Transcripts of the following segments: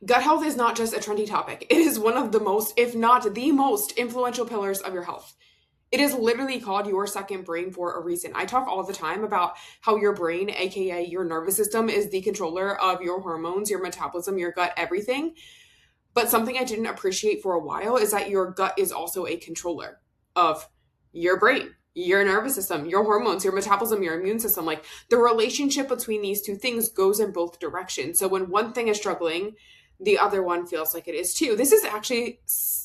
Gut health is not just a trendy topic. It is one of the most, if not the most influential pillars of your health. It is literally called your second brain for a reason. I talk all the time about how your brain, aka your nervous system, is the controller of your hormones, your metabolism, your gut, everything. But something I didn't appreciate for a while is that your gut is also a controller of your brain, your nervous system, your hormones, your metabolism, your immune system. Like the relationship between these two things goes in both directions. So when one thing is struggling, the other one feels like it is too. This is actually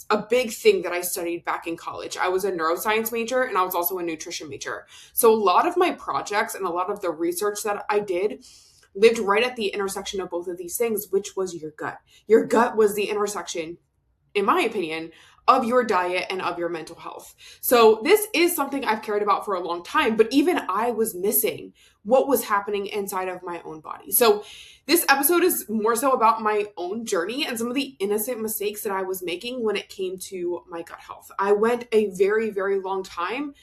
a big thing that I studied back in college. I was a neuroscience major and I was also a nutrition major. So a lot of my projects and a lot of the research that I did lived right at the intersection of both of these things, which was your gut. Your gut was the intersection, in my opinion, of your diet and of your mental health. So this is something I've cared about for a long time, but even I was missing what was happening inside of my own body. So this episode is more so about my own journey and some of the innocent mistakes that I was making when it came to my gut health. I went a very, very long time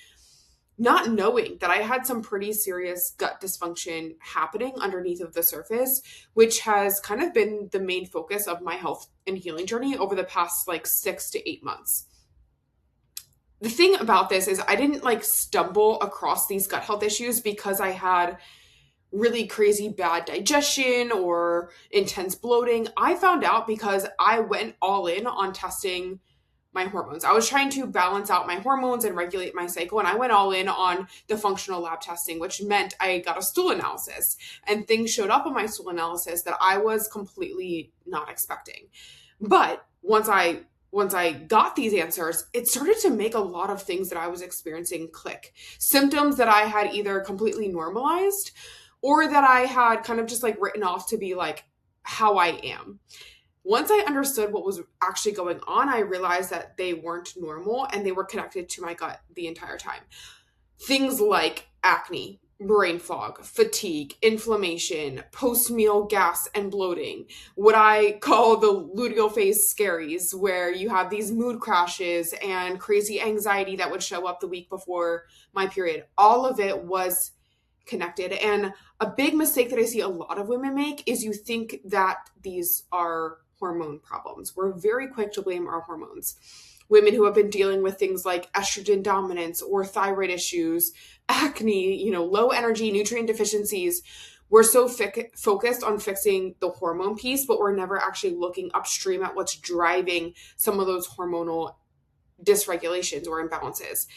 not knowing that I had some pretty serious gut dysfunction happening underneath of the surface, which has kind of been the main focus of my health and healing journey over the past like 6 to 8 months. The thing about this is I didn't like stumble across these gut health issues because I had really crazy bad digestion or intense bloating. I found out because I went all in on testing my hormones. I was trying to balance out my hormones and regulate my cycle, and I went all in on the functional lab testing, which meant I got a stool analysis, and things showed up on my stool analysis that I was completely not expecting. But once I got these answers, it started to make a lot of things that I was experiencing click. Symptoms that I had either completely normalized or that I had kind of just like written off to be like how I am. Once I understood what was actually going on, I realized that they weren't normal and they were connected to my gut the entire time. Things like acne, brain fog, fatigue, inflammation, post-meal gas and bloating, what I call the luteal phase scaries, where you have these mood crashes and crazy anxiety that would show up the week before my period. All of it was connected. And a big mistake that I see a lot of women make is you think that these are hormone problems. We're very quick to blame our hormones. Women who have been dealing with things like estrogen dominance or thyroid issues, acne, low energy, nutrient deficiencies, we're so focused on fixing the hormone piece, but we're never actually looking upstream at what's driving some of those hormonal dysregulations or imbalances.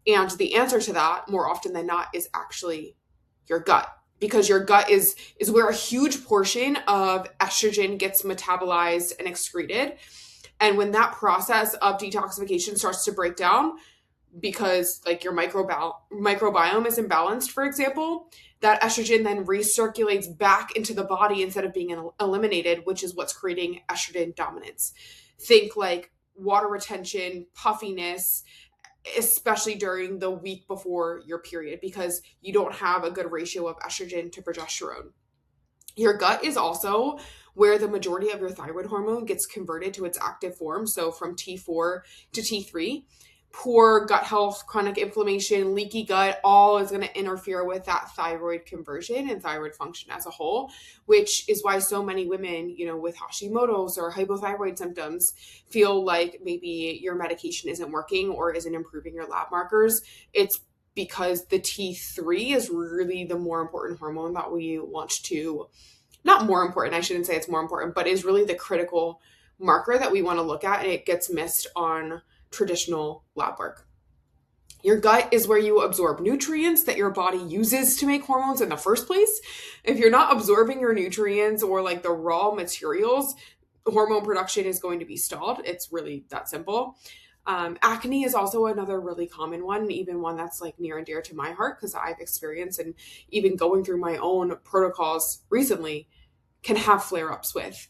And the answer to that, more often than not, is actually your gut. Because your gut is where a huge portion of estrogen gets metabolized and excreted. And when that process of detoxification starts to break down, because like your microbiome is imbalanced, for example, that estrogen then recirculates back into the body instead of being eliminated, which is what's creating estrogen dominance. Think like water retention, puffiness, especially during the week before your period, because you don't have a good ratio of estrogen to progesterone. Your gut is also where the majority of your thyroid hormone gets converted to its active form. So from T4 to T3, poor gut health, chronic inflammation, leaky gut, all is going to interfere with that thyroid conversion and thyroid function as a whole, which is why so many women, with Hashimoto's or hypothyroid symptoms feel like maybe your medication isn't working or isn't improving your lab markers. It's because the T3 is really the more important hormone that we want to, not more important, I shouldn't say it's more important, but is really the critical marker that we want to look at, and it gets missed on traditional lab work. Your gut is where you absorb nutrients that your body uses to make hormones in the first place. If you're not absorbing your nutrients or like the raw materials, hormone production is going to be stalled. It's really that simple. Acne is also another really common one, even one that's like near and dear to my heart because I've experienced, and even going through my own protocols recently can have flare-ups with.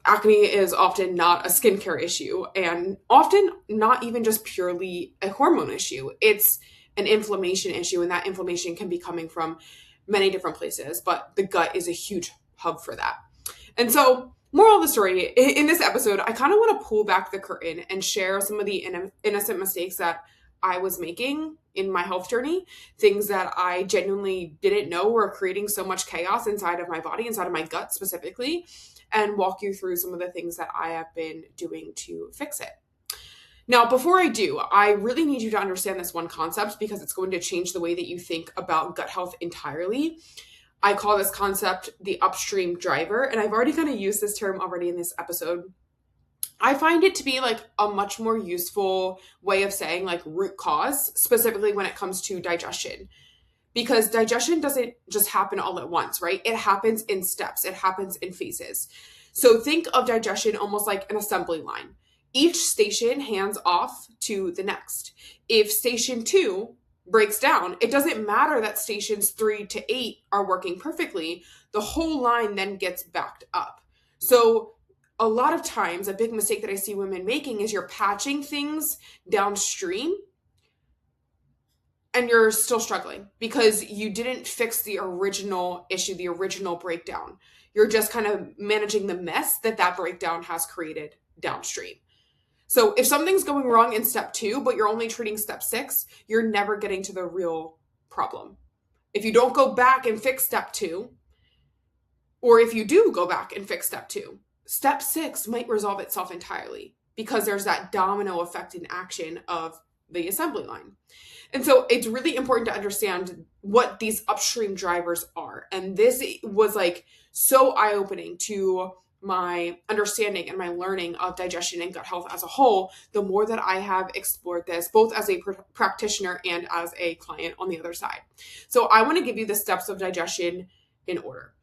Acne is often not a skincare issue and often not even just purely a hormone issue. It's an inflammation issue, and that inflammation can be coming from many different places, but the gut is a huge hub for that. And so, moral of the story, in this episode, I kind of want to pull back the curtain and share some of the innocent mistakes that I was making in my health journey, things that I genuinely didn't know were creating so much chaos inside of my body, inside of my gut specifically, and walk you through some of the things that I have been doing to fix it. Now, before I do, I really need you to understand this one concept because it's going to change the way that you think about gut health entirely. I call this concept the upstream driver, and I've already kind of used this term already in this episode. I find it to be like a much more useful way of saying like root cause, specifically when it comes to digestion. Because digestion doesn't just happen all at once, right? It happens in steps, it happens in phases. So think of digestion almost like an assembly line. Each station hands off to the next. If station 2 breaks down, it doesn't matter that stations 3 to 8 are working perfectly. The whole line then gets backed up. So a lot of times, a big mistake that I see women making is you're patching things downstream and you're still struggling because you didn't fix the original issue, the original breakdown. You're just kind of managing the mess that breakdown has created downstream. So if something's going wrong in step 2, but you're only treating step 6, you're never getting to the real problem. If you don't go back and fix step 2, or if you do go back and fix step 2, step 6 might resolve itself entirely because there's that domino effect in action of the assembly line. And so it's really important to understand what these upstream drivers are. And this was like so eye-opening to my understanding and my learning of digestion and gut health as a whole, the more that I have explored this, both as a practitioner and as a client on the other side. So I want to give you the steps of digestion in order.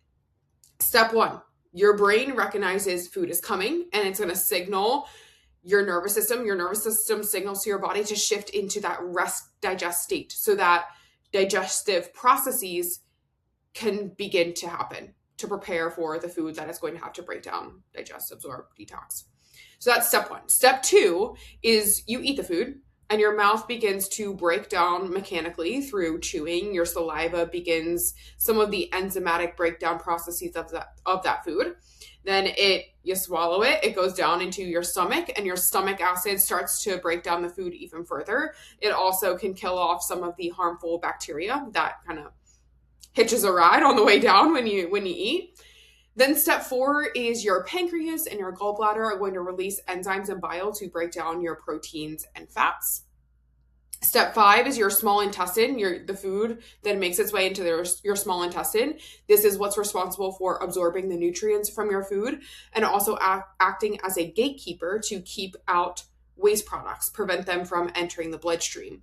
Step 1, your brain recognizes food is coming and it's going to signal your nervous system. Your nervous system signals to your body to shift into that rest digest state so that digestive processes can begin to happen to prepare for the food that is going to have to break down, digest, absorb, detox. So that's step 1. Step 2 is you eat the food and your mouth begins to break down mechanically through chewing. Your saliva begins some of the enzymatic breakdown processes of that food. Then you swallow it, it goes down into your stomach, and your stomach acid starts to break down the food even further. It also can kill off some of the harmful bacteria that kind of hitches a ride on the way down when you eat. Then step 4 is your pancreas and your gallbladder are going to release enzymes and bile to break down your proteins and fats. Step 5 is your small intestine, the food that makes its way into your small intestine. This is what's responsible for absorbing the nutrients from your food and also acting as a gatekeeper to keep out waste products, prevent them from entering the bloodstream.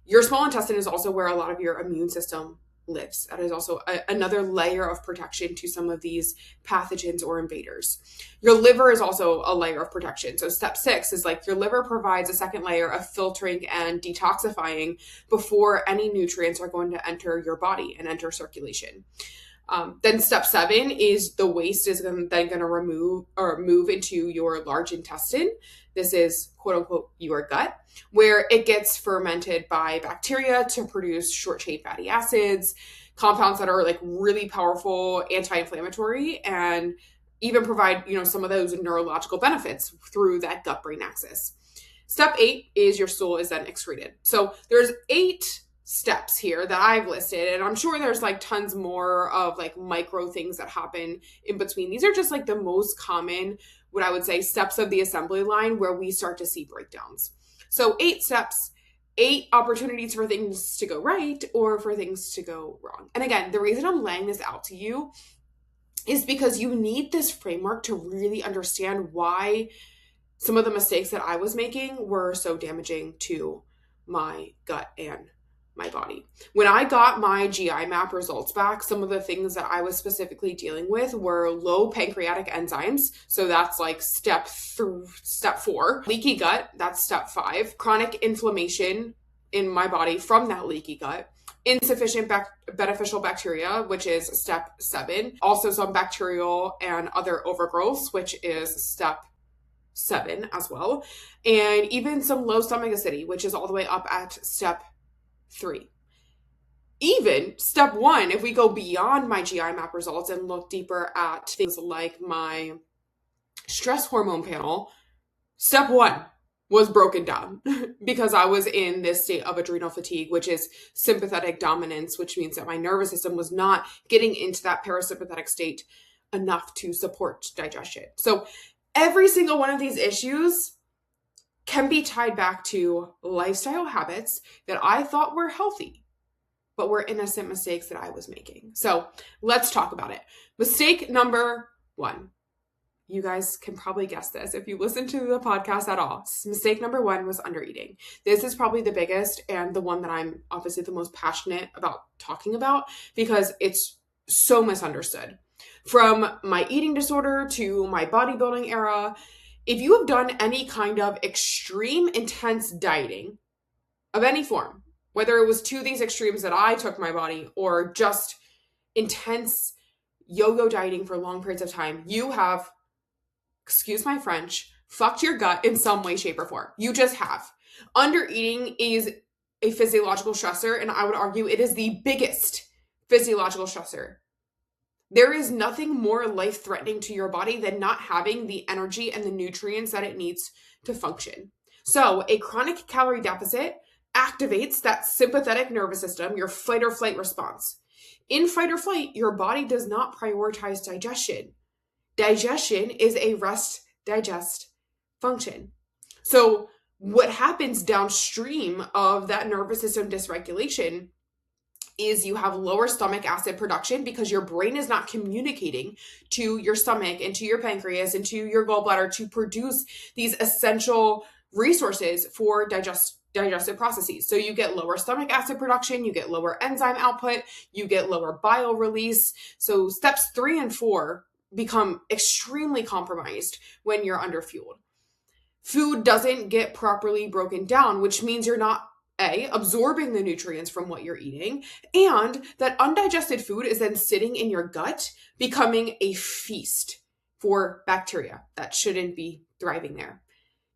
Your small intestine is also where a lot of your immune system lives. That is also another layer of protection to some of these pathogens or invaders. Your liver is also a layer of protection. So step 6 is like your liver provides a second layer of filtering and detoxifying before any nutrients are going to enter your body and enter circulation. Then step 7 is the waste is then going to move into your large intestine. This is quote unquote your gut, where it gets fermented by bacteria to produce short chain fatty acids, compounds that are like really powerful anti-inflammatory and even provide, some of those neurological benefits through that gut-brain axis. Step 8 is your stool is then excreted. So there's 8 steps here that I've listed, and I'm sure there's like tons more of like micro things that happen in between. These are just like the most common, what I would say, steps of the assembly line where we start to see breakdowns. So 8 steps, 8 opportunities for things to go right or for things to go wrong. And again, the reason I'm laying this out to you is because you need this framework to really understand why some of the mistakes that I was making were so damaging to my gut and my body. When I got my GI map results back, some of the things that I was specifically dealing with were low pancreatic enzymes. So that's like step 4. Leaky gut, that's step 5. Chronic inflammation in my body from that leaky gut. Insufficient beneficial bacteria, which is step 7. Also some bacterial and other overgrowths, which is step 7 as well. And even some low stomach acidity, which is all the way up at step 3. Even step 1, if we go beyond my GI map results and look deeper at things like my stress hormone panel, step 1, was broken down because I was in this state of adrenal fatigue, which is sympathetic dominance, which means that my nervous system was not getting into that parasympathetic state enough to support digestion. So every single one of these issues can be tied back to lifestyle habits that I thought were healthy, but were innocent mistakes that I was making. So let's talk about it. Mistake number 1. You guys can probably guess this if you listen to the podcast at all. Mistake number 1 was undereating. This is probably the biggest and the one that I'm obviously the most passionate about talking about because it's so misunderstood. From my eating disorder to my bodybuilding era, if you have done any kind of extreme, intense dieting of any form, whether it was to these extremes that I took my body or just intense yo-yo dieting for long periods of time, you have, excuse my French, fucked your gut in some way, shape, or form. You just have. Undereating is a physiological stressor, and I would argue it is the biggest physiological stressor. There is nothing more life-threatening to your body than not having the energy and the nutrients that it needs to function. So a chronic calorie deficit activates that sympathetic nervous system, your fight or flight response. In fight or flight, your body does not prioritize digestion. Digestion is a rest, digest function. So what happens downstream of that nervous system dysregulation is you have lower stomach acid production because your brain is not communicating to your stomach and to your pancreas and to your gallbladder to produce these essential resources for digestive processes. So you get lower stomach acid production, you get lower enzyme output, you get lower bile release. So steps 3 and 4 become extremely compromised when you're underfueled. Food doesn't get properly broken down, which means you're not absorbing the nutrients from what you're eating, and that undigested food is then sitting in your gut, becoming a feast for bacteria that shouldn't be thriving there,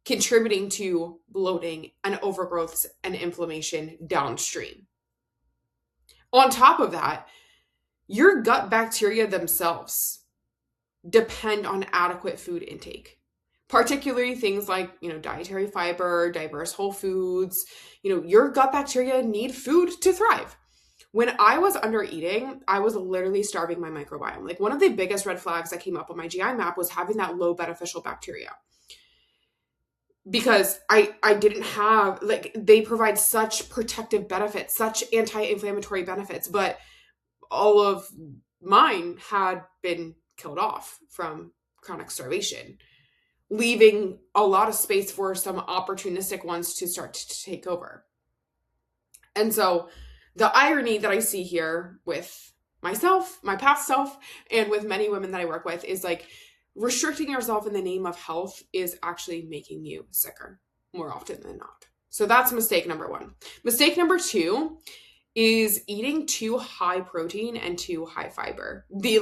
contributing to bloating and overgrowths and inflammation downstream. On top of that, your gut bacteria themselves depend on adequate food intake. Particularly things like, dietary fiber, diverse whole foods. Your gut bacteria need food to thrive. When I was under eating, I was literally starving my microbiome. Like one of the biggest red flags that came up on my GI map was having that low beneficial bacteria. Because I didn't have, they provide such protective benefits, such anti-inflammatory benefits, but all of mine had been killed off from chronic starvation, leaving a lot of space for some opportunistic ones to start to take over. And so the irony that I see here with myself, my past self, and with many women that I work with is restricting yourself in the name of health is actually making you sicker more often than not. So that's mistake number 1. Mistake number 2 is eating too high protein and too high fiber. The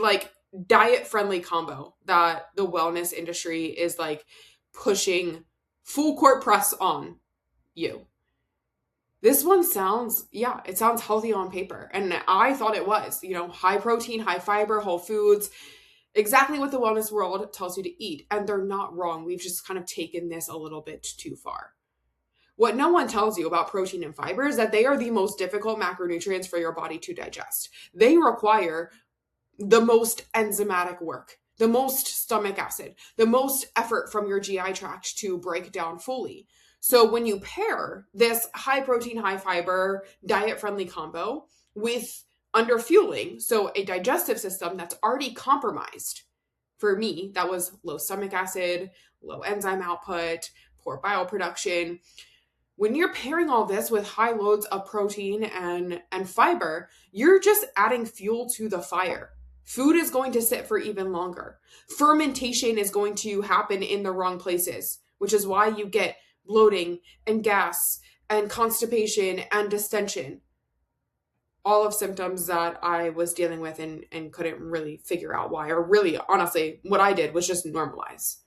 diet-friendly combo that the wellness industry is pushing full court press on you. This one sounds healthy on paper. And I thought it was, high protein, high fiber, whole foods, exactly what the wellness world tells you to eat. And they're not wrong. We've just kind of taken this a little bit too far. What no one tells you about protein and fiber is that they are the most difficult macronutrients for your body to digest. They require the most enzymatic work, the most stomach acid, the most effort from your GI tract to break down fully. So when you pair this high protein, high fiber, diet-friendly combo with underfueling, so a digestive system that's already compromised, for me, that was low stomach acid, low enzyme output, poor bile production. When you're pairing all this with high loads of protein and fiber, you're just adding fuel to the fire. Food is going to sit for even longer. Fermentation is going to happen in the wrong places, which is why you get bloating and gas and constipation and distension. All of symptoms that I was dealing with and couldn't really figure out why, or really, honestly, what I did was just normalize.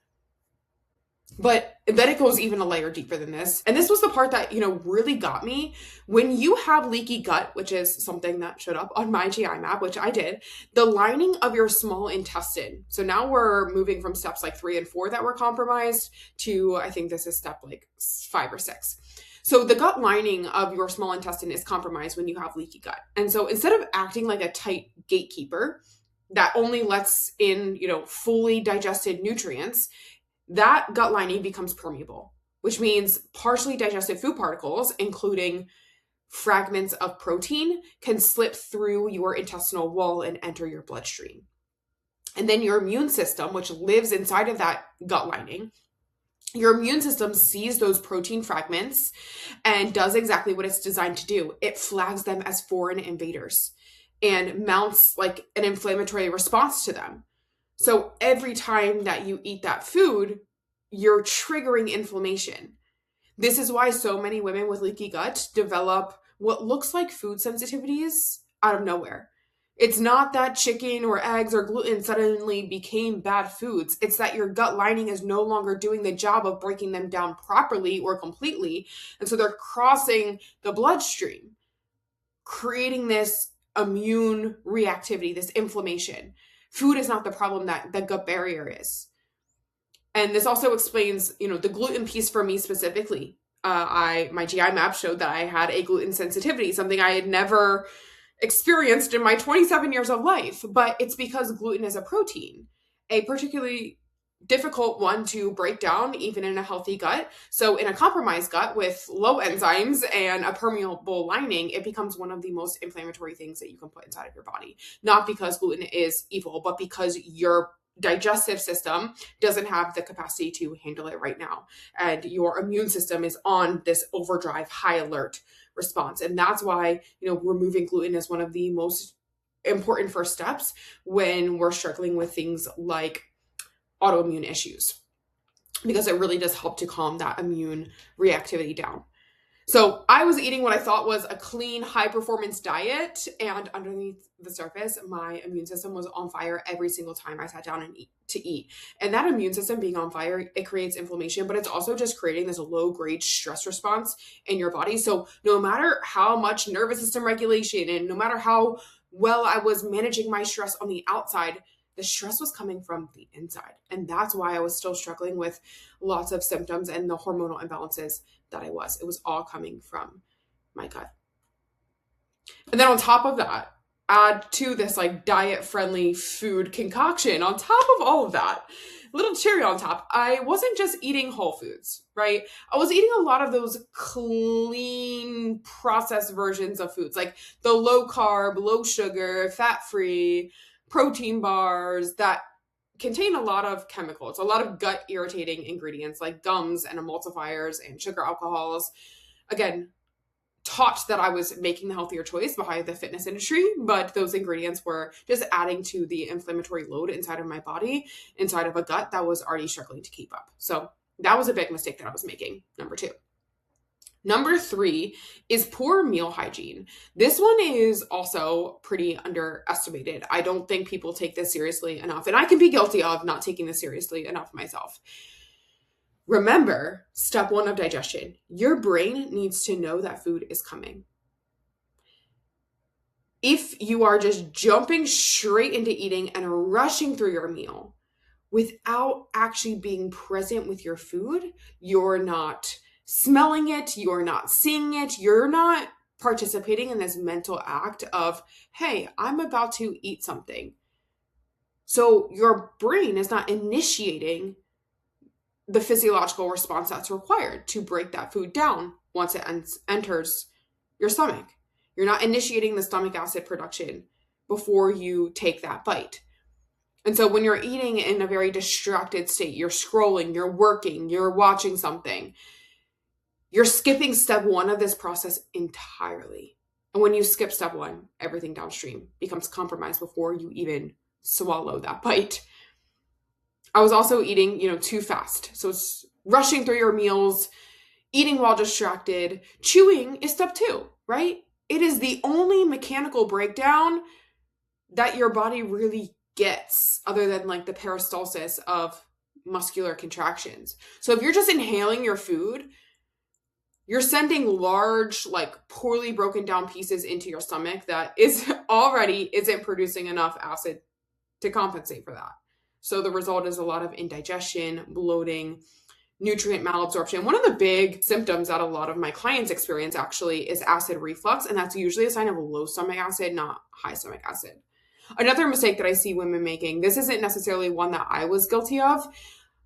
But then it goes even a layer deeper than this. And this was the part that, really got me. When you have leaky gut, which is something that showed up on my GI map, which I did, the lining of your small intestine. So now we're moving from steps like 3 and 4 that were compromised to, I think this is step like 5 or 6. So the gut lining of your small intestine is compromised when you have leaky gut. And so instead of acting like a tight gatekeeper that only lets in, fully digested nutrients, that gut lining becomes permeable, which means partially digested food particles, including fragments of protein, can slip through your intestinal wall and enter your bloodstream. And then your immune system, which lives inside of that gut lining, your immune system sees those protein fragments and does exactly what it's designed to do. It flags them as foreign invaders and mounts like an inflammatory response to them. So every time that you eat that food, you're triggering inflammation. This is why so many women with leaky gut develop what looks like food sensitivities out of nowhere. It's not that chicken or eggs or gluten suddenly became bad foods. It's that your gut lining is no longer doing the job of breaking them down properly or completely. And so they're crossing the bloodstream, creating this immune reactivity, this inflammation. Food is not the problem, that the gut barrier is. And this also explains, the gluten piece for me specifically. My GI map showed that I had a gluten sensitivity, something I had never experienced in my 27 years of life. But it's because gluten is a protein, a particularly difficult one to break down even in a healthy gut. So in a compromised gut with low enzymes and a permeable lining, it becomes one of the most inflammatory things that you can put inside of your body. Not because gluten is evil, but because your digestive system doesn't have the capacity to handle it right now. And your immune system is on this overdrive, high alert response. And that's why, removing gluten is one of the most important first steps when we're struggling with things like autoimmune issues, because it really does help to calm that immune reactivity down. So I was eating what I thought was a clean, high-performance diet, and underneath the surface, my immune system was on fire every single time I sat down and to eat. And that immune system being on fire, it creates inflammation, but it's also just creating this low-grade stress response in your body. So no matter how much nervous system regulation and no matter how well I was managing my stress on the outside, the stress was coming from the inside. And that's why I was still struggling with lots of symptoms and the hormonal imbalances that I was. It was all coming from my gut. And then on top of that, add to this like diet-friendly food concoction on top of all of that, little cherry on top, I wasn't just eating whole foods, right? I was eating a lot of those clean processed versions of foods, like the low carb, low sugar, fat-free, protein bars that contain a lot of chemicals, a lot of gut irritating ingredients like gums and emulsifiers and sugar alcohols. Again, taught that I was making the healthier choice behind the fitness industry, but those ingredients were just adding to the inflammatory load inside of my body, inside of a gut that was already struggling to keep up. So that was a big mistake that I was making, number 2. Number 3 is poor meal hygiene. This one is also pretty underestimated. I don't think people take this seriously enough, and I can be guilty of not taking this seriously enough myself. Remember, step 1 of digestion. Your brain needs to know that food is coming. If you are just jumping straight into eating and rushing through your meal without actually being present with your food, you're not smelling it, you're not seeing it, you're not participating in this mental act of, hey, I'm about to eat something. So your brain is not initiating the physiological response that's required to break that food down once it enters your stomach. You're not initiating the stomach acid production before you take that bite. And so when you're eating in a very distracted state, you're scrolling, you're working, you're watching something, you're skipping step 1 of this process entirely. And when you skip step 1, everything downstream becomes compromised before you even swallow that bite. I was also eating, too fast. So it's rushing through your meals, eating while distracted. Chewing is step 2, right? It is the only mechanical breakdown that your body really gets, other than like the peristalsis of muscular contractions. So if you're just inhaling your food, you're sending large, like poorly broken down pieces into your stomach that is already isn't producing enough acid to compensate for that. So the result is a lot of indigestion, bloating, nutrient malabsorption. One of the big symptoms that a lot of my clients experience actually is acid reflux, and that's usually a sign of low stomach acid, not high stomach acid. Another mistake that I see women making, this isn't necessarily one that I was guilty of,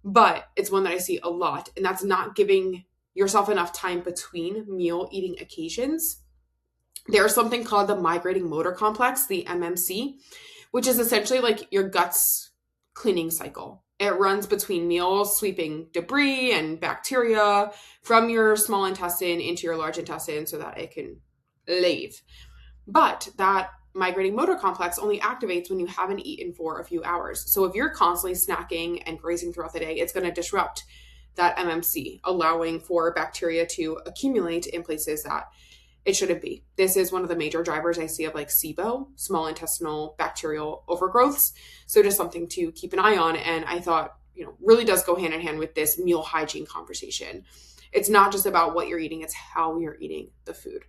but it's one that I see a lot, and that's not giving yourself enough time between meal eating occasions. There's something called the migrating motor complex, the MMC, which is essentially like your gut's cleaning cycle. It runs between meals, sweeping debris and bacteria from your small intestine into your large intestine so that it can leave. But that migrating motor complex only activates when you haven't eaten for a few hours. So if you're constantly snacking and grazing throughout the day, it's going to disrupt that MMC, allowing for bacteria to accumulate in places that it shouldn't be. This is one of the major drivers I see of like SIBO, small intestinal bacterial overgrowths. So just something to keep an eye on. And I thought, really does go hand in hand with this meal hygiene conversation. It's not just about what you're eating, it's how you're eating the food.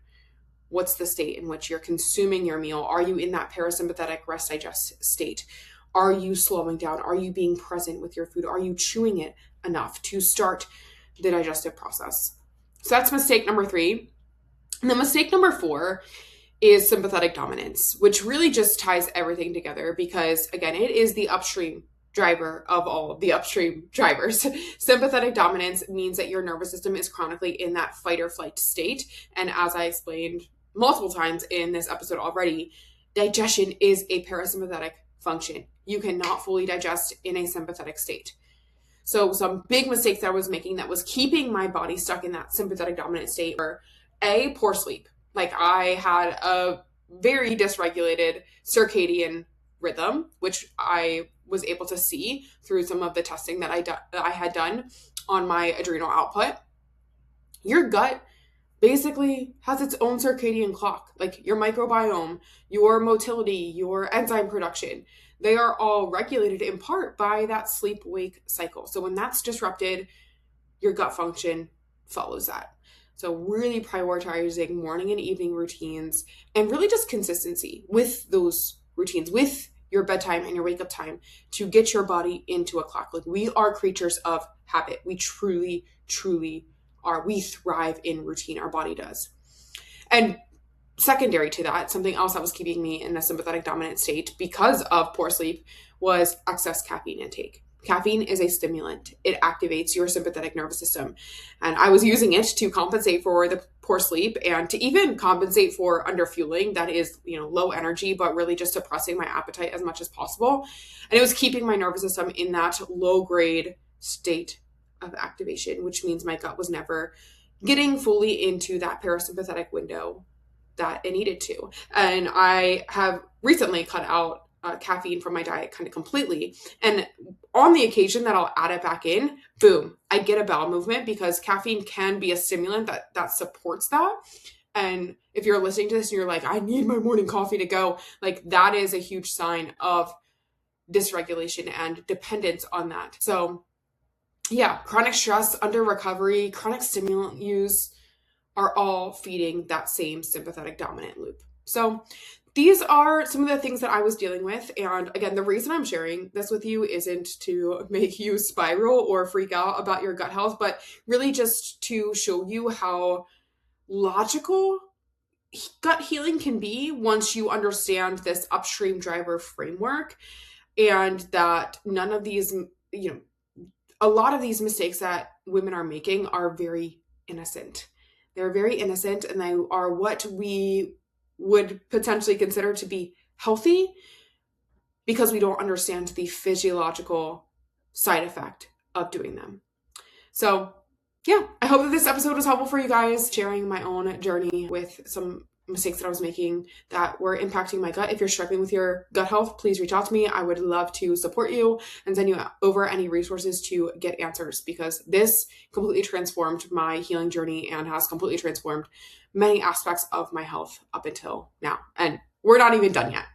What's the state in which you're consuming your meal? Are you in that parasympathetic rest digest state? Are you slowing down? Are you being present with your food? Are you chewing it enough to start the digestive process? So that's mistake number 3. And then mistake number 4 is sympathetic dominance, which really just ties everything together because, again, it is the upstream driver of all of the upstream drivers. Sympathetic dominance means that your nervous system is chronically in that fight or flight state. And as I explained multiple times in this episode already, digestion is a parasympathetic function. You cannot fully digest in a sympathetic state. So some big mistakes that I was making that was keeping my body stuck in that sympathetic dominant state were poor sleep. Like I had a very dysregulated circadian rhythm, which I was able to see through some of the testing that I had done on my adrenal output. Your gut basically has its own circadian clock, like your microbiome, your motility, your enzyme production. They are all regulated in part by that sleep-wake cycle. So when that's disrupted, your gut function follows that. So really prioritizing morning and evening routines and really just consistency with those routines, with your bedtime and your wake up time to get your body into a clock. Like we are creatures of habit. We truly, truly are. We thrive in routine. Our body does. And secondary to that, something else that was keeping me in a sympathetic dominant state because of poor sleep was excess caffeine intake. Caffeine is a stimulant. It activates your sympathetic nervous system. And I was using it to compensate for the poor sleep and to even compensate for underfueling that is, low energy, but really just suppressing my appetite as much as possible. And it was keeping my nervous system in that low grade state of activation, which means my gut was never getting fully into that parasympathetic window that it needed to. And I have recently cut out caffeine from my diet kind of completely. And on the occasion that I'll add it back in, boom, I get a bowel movement because caffeine can be a stimulant that supports that. And if you're listening to this and you're like, I need my morning coffee to go, like that is a huge sign of dysregulation and dependence on that. So yeah, chronic stress, under recovery, chronic stimulant use are all feeding that same sympathetic dominant loop. So these are some of the things that I was dealing with. And again, the reason I'm sharing this with you isn't to make you spiral or freak out about your gut health, but really just to show you how logical gut healing can be once you understand this upstream driver framework, and that none of these, a lot of these mistakes that women are making are very innocent. They're very innocent, and they are what we would potentially consider to be healthy because we don't understand the physiological side effect of doing them. So yeah, I hope that this episode was helpful for you guys, sharing my own journey with some mistakes that I was making that were impacting my gut. If you're struggling with your gut health, please reach out to me. I would love to support you and send you over any resources to get answers, because this completely transformed my healing journey and has completely transformed many aspects of my health up until now. And we're not even done yet.